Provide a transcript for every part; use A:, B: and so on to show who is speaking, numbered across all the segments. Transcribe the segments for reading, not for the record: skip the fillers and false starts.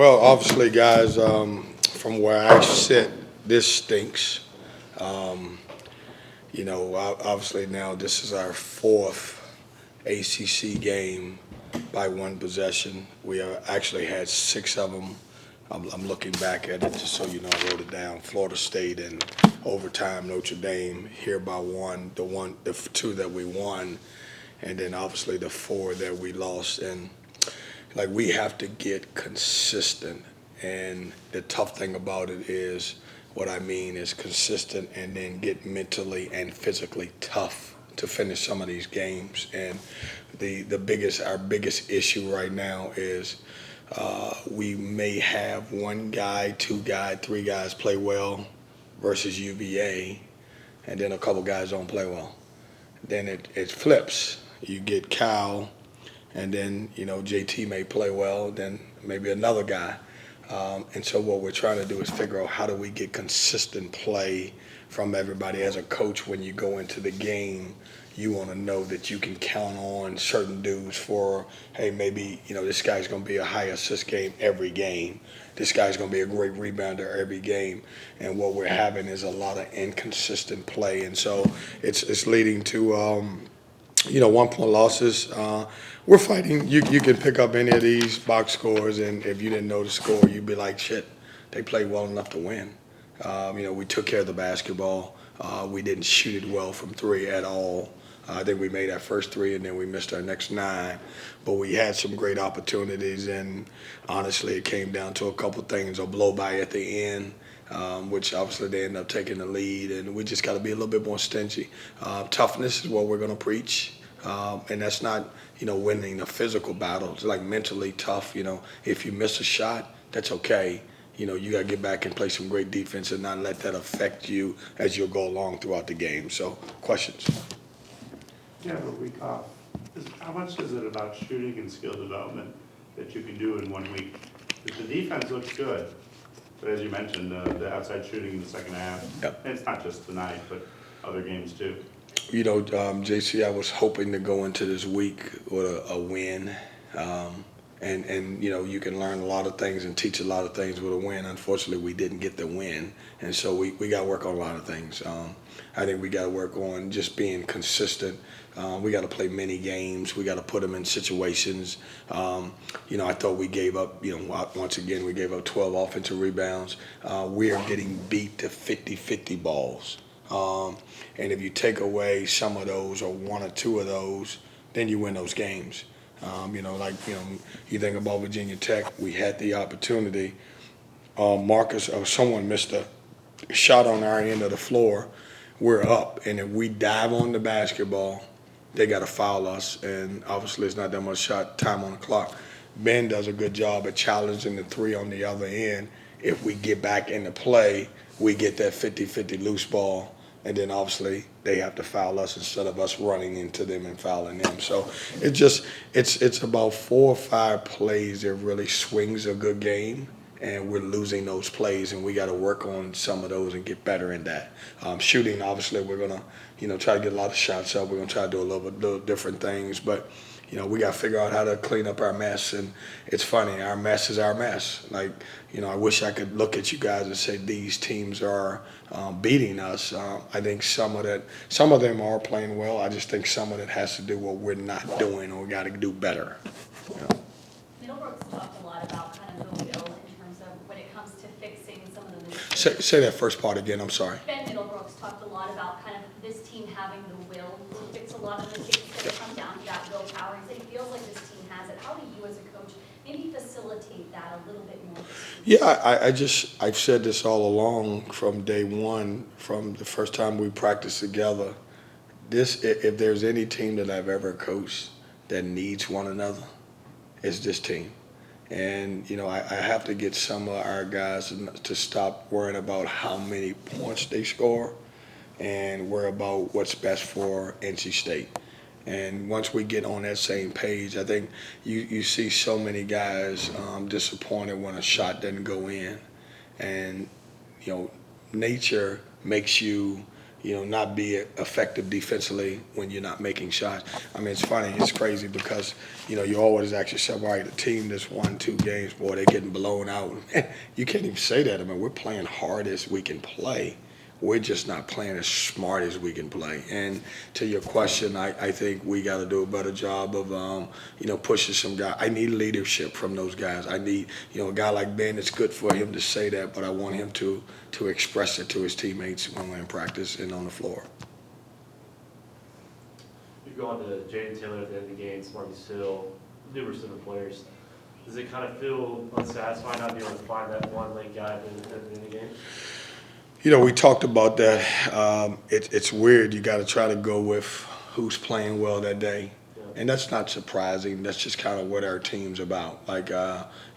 A: Well, obviously, guys, from where I sit, this stinks. Um, obviously now this is our fourth ACC game by one possession. We have actually had six of them. I'm looking back at it just so you know. I wrote it down. Florida State and overtime Notre Dame here by one. The two that we won, and then obviously the four that we lost. And like we have to get consistent. And the tough thing about it is what I mean is consistent and then get mentally and physically tough to finish some of these games. And our biggest issue right now is we may have one guy, two guy, three guys play well versus UVA, and then a couple guys don't play well. Then it flips. You get Cal, and then JT may play well, then maybe another guy. And so what we're trying to do is figure out how do we get consistent play from everybody. As a coach, when you go into the game, you want to know that you can count on certain dudes for, hey, maybe this guy's going to be a high assist game every game. This guy's going to be a great rebounder every game. And what we're having is a lot of inconsistent play, and so it's leading to 1-point losses. We're fighting. You can pick up any of these box scores, and if you didn't know the score, you'd be like, shit, they played well enough to win. We took care of the basketball. We didn't shoot it well from three at all. I think we made our first three, and then we missed our next 9. But we had some great opportunities, and honestly, it came down to a couple things. A blow by at the end, which obviously they end up taking the lead, and we just got to be a little bit more stingy. Toughness is what we're going to preach, and that's not winning a physical battle. It's like mentally tough. If you miss a shot, that's okay. You got to get back and play some great defense and not let that affect you as you go along throughout the game. So, questions?
B: You have a week off. How much is it about shooting and skill development that you can do in 1 week? Because the defense looks good, but as you mentioned, the outside shooting in the second half,
A: Yep.
B: And it's not just tonight, but other games too.
A: JC, I was hoping to go into this week with a win. And you can learn a lot of things and teach a lot of things with a win. Unfortunately, we didn't get the win, and so we got to work on a lot of things. I think we got to work on just being consistent. We got to play many games. We got to put them in situations. I thought we gave up, once again, we gave up 12 offensive rebounds. We are getting beat to 50-50 balls. And if you take away some of those or one or two of those, then you win those games. You think about Virginia Tech, we had the opportunity. Marcus or someone missed a shot on our end of the floor. We're up, and if we dive on the basketball, they got to foul us, and obviously it's not that much shot time on the clock. Ben does a good job at challenging the three on the other end. If we get back into play, we get that 50-50 loose ball, and then obviously they have to foul us instead of us running into them and fouling them. So it's about 4 or 5 plays that really swings a good game, and we're losing those plays, and we got to work on some of those and get better in that. Shooting, obviously, we're gonna try to get a lot of shots up. We're gonna try to do a little different things, but we got to figure out how to clean up our mess. And it's funny, our mess is our mess. Like, I wish I could look at you guys and say these teams are beating us. I think some of them are playing well. I just think some of it has to do what we're not doing, or we got to do better.
C: Middlebrook's talked a lot about kind of the will in terms of when it comes to fixing some of the mistakes.
A: Say that first part again. I'm sorry.
C: Ben Middlebrook's talked a lot about kind of this team having the will to fix a lot of the mistakes that come down to that willpower. He feels like this team has it. How do you, as a coach, maybe facilitate that a little bit more?
A: Yeah, I've said this all along from day one, from the first time we practiced together. If there's any team that I've ever coached that needs one another, it's this team. And I have to get some of our guys to stop worrying about how many points they score and worry about what's best for NC State. And once we get on that same page, I think you see so many guys disappointed when a shot doesn't go in. And nature makes you not be effective defensively when you're not making shots. I mean, it's funny, it's crazy because, you always ask yourself, all right, the team that's won 2 games, boy, they're getting blown out. You can't even say that. I mean, we're playing hard as we can play. We're just not playing as smart as we can play. And to your question, I think we got to do a better job of, pushing some guys. I need leadership from those guys. I need, a guy like Ben, it's good for him to say that, but I want him to express it to his teammates when we're in practice and on the floor.
D: You've gone to Jaden Taylor at the end of the game, Marty Sill, numerous different players. Does it kind of feel unsatisfying not being able to find that one late guy at the end of the game?
A: We talked about that. It's weird. You got to try to go with who's playing well that day. And that's not surprising. That's just kind of what our team's about. Like,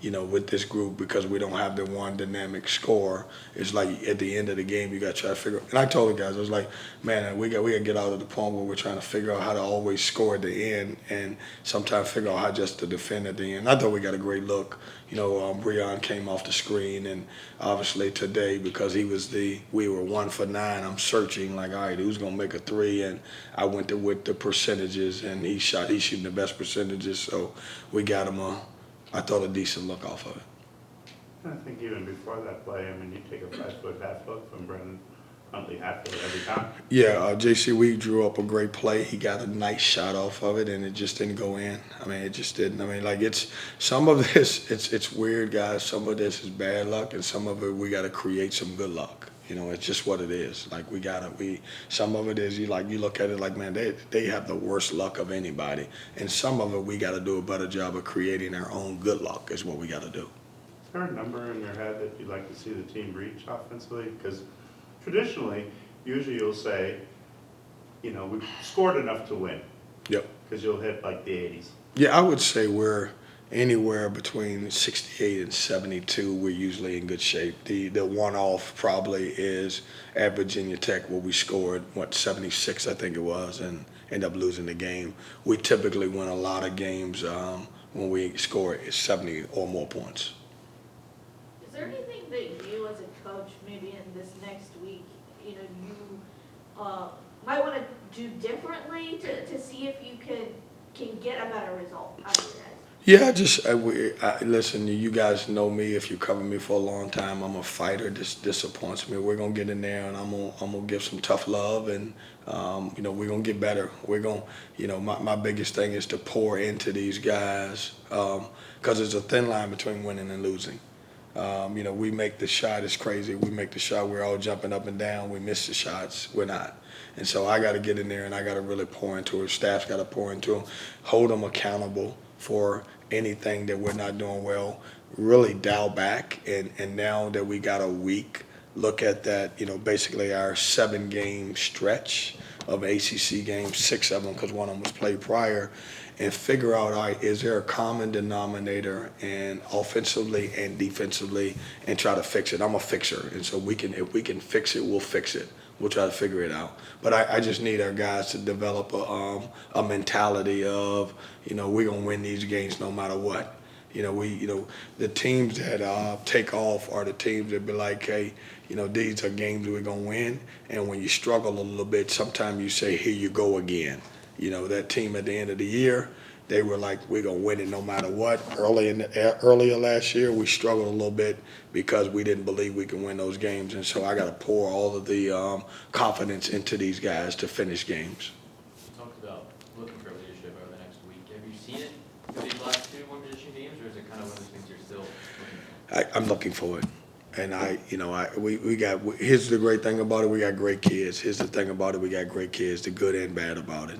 A: with this group, because we don't have the one dynamic score, it's like at the end of the game, you got to try to figure out. And I told the guys, I was like, man, we got to get out of the point where we're trying to figure out how to always score at the end and sometimes figure out how just to defend at the end. I thought we got a great look. Breon came off the screen, and obviously today, because we were 1 for 9, I'm searching like, all right, who's going to make a 3? And I went with the percentages, and he's shooting the best percentages, so we got him I thought a decent look off of it.
B: I think even before that play, you take a 5-foot half hook from Brendan Huntley Hatfield every time.
A: Yeah, JC, we drew up a great play. He got a nice shot off of it, and it just didn't go in. It just didn't. It's some of this. It's weird, guys. Some of this is bad luck, and some of it we got to create some good luck. It's just what it is. Like some of it is you look at it like, man, they have the worst luck of anybody, and some of it we got to do a better job of creating our own good luck is what we got to do.
B: Is there a number in your head that you'd like to see the team reach offensively? Because traditionally, usually you'll say, we've scored enough to win.
A: Yep.
B: Because you'll hit like the 80s.
A: Yeah, I would say we're anywhere between 68 and 72. We're usually in good shape. The one-off probably is at Virginia Tech, where we scored 76, I think it was, and end up losing the game. We typically win a lot of games when we score 70 or more points.
E: Is there anything that you as a coach, maybe in this next week, you might want to do differently to see if you can get a better result out of your guys?
A: Yeah, listen, you guys know me. If you cover me for a long time, I'm a fighter. This disappoints me. We're going to get in there, and I'm gonna give some tough love, and, we're going to get better. We're going to, my biggest thing is to pour into these guys because there's a thin line between winning and losing. We make the shot, it's crazy. We make the shot, we're all jumping up and down. We miss the shots, we're not. And so I got to get in there, and I got to really pour into it. Staff's got to pour into them, hold them accountable for anything that we're not doing well, really dial back. And now that we got a week, look at that, basically our 7-game stretch of ACC games, 6 of them because one of them was played prior, and figure out, all right, is there a common denominator and offensively and defensively, and try to fix it. I'm a fixer, and so if we can fix it, we'll fix it. We'll try to figure it out. But I just need our guys to develop a mentality of, we're going to win these games no matter what. The teams that take off are the teams that be like, hey, these are games we're going to win. And when you struggle a little bit, sometimes you say, here you go again. That team at the end of the year, they were like, we're going to win it no matter what. Earlier last year, we struggled a little bit because we didn't believe we could win those games. And so I got to pour all of the confidence into these guys to finish games.
F: You talked about looking for leadership over the next week. Have you seen it for these last 2 one-position games, or is it kind of one of those things you're still looking for?
A: I'm looking for it. And here's the great thing about it, we got great kids. Here's the thing about it, we got great kids, the good and bad about it.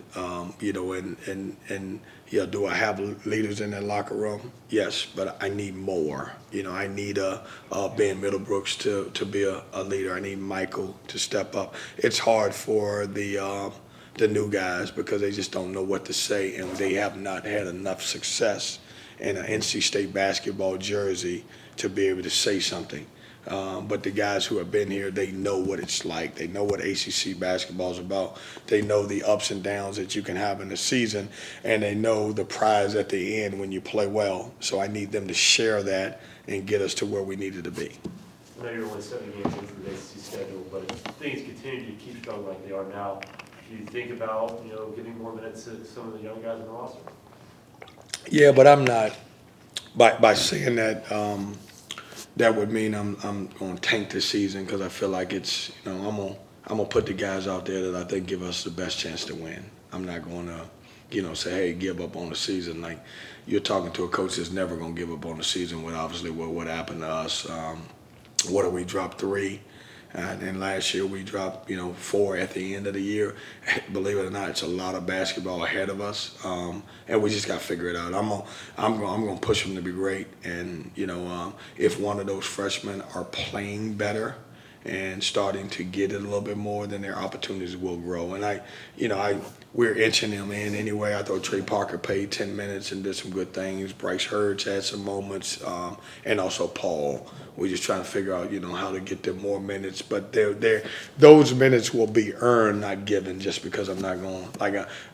A: Do I have leaders in that locker room? Yes, but I need more. I need Ben Middlebrooks to be a leader. I need Michael to step up. It's hard for the new guys because they just don't know what to say, and they have not had enough success in an NC State basketball jersey to be able to say something. But the guys who have been here, they know what it's like. They know what ACC basketball is about. They know the ups and downs that you can have in the season, and they know the prize at the end when you play well. So I need them to share that and get us to where we needed to be.
D: I know you're only 7 games into the ACC schedule, but if things continue to keep struggling like they are now, do you think about, giving more minutes to some of the young guys in the roster?
A: Yeah, but I'm not, by saying that, that would mean I'm going to tank this season because I feel like it's, I'm gonna put the guys out there that I think give us the best chance to win. I'm not going to, say, hey, give up on the season. Like, you're talking to a coach that's never going to give up on the season with obviously what happened to us. What did we drop 3? And last year we dropped, 4 at the end of the year. Believe it or not, it's a lot of basketball ahead of us, and we just got to figure it out. I'm gonna push them to be great, and if one of those freshmen are playing better and starting to get it a little bit more, then their opportunities will grow. And we're inching them in anyway. I thought Trey Parker played 10 minutes and did some good things. Bryce Hurts had some moments, and also Paul. We're just trying to figure out, how to get them more minutes. But those minutes will be earned, not given, just because I'm not going.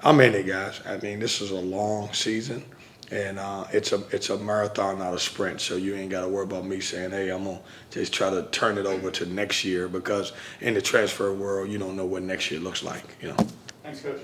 A: I'm in it, guys. I mean, this is a long season. And it's a marathon, not a sprint. So you ain't got to worry about me saying, hey, I'm going to just try to turn it over to next year, because in the transfer world, you don't know what next year looks like,
B: Thanks, Coach.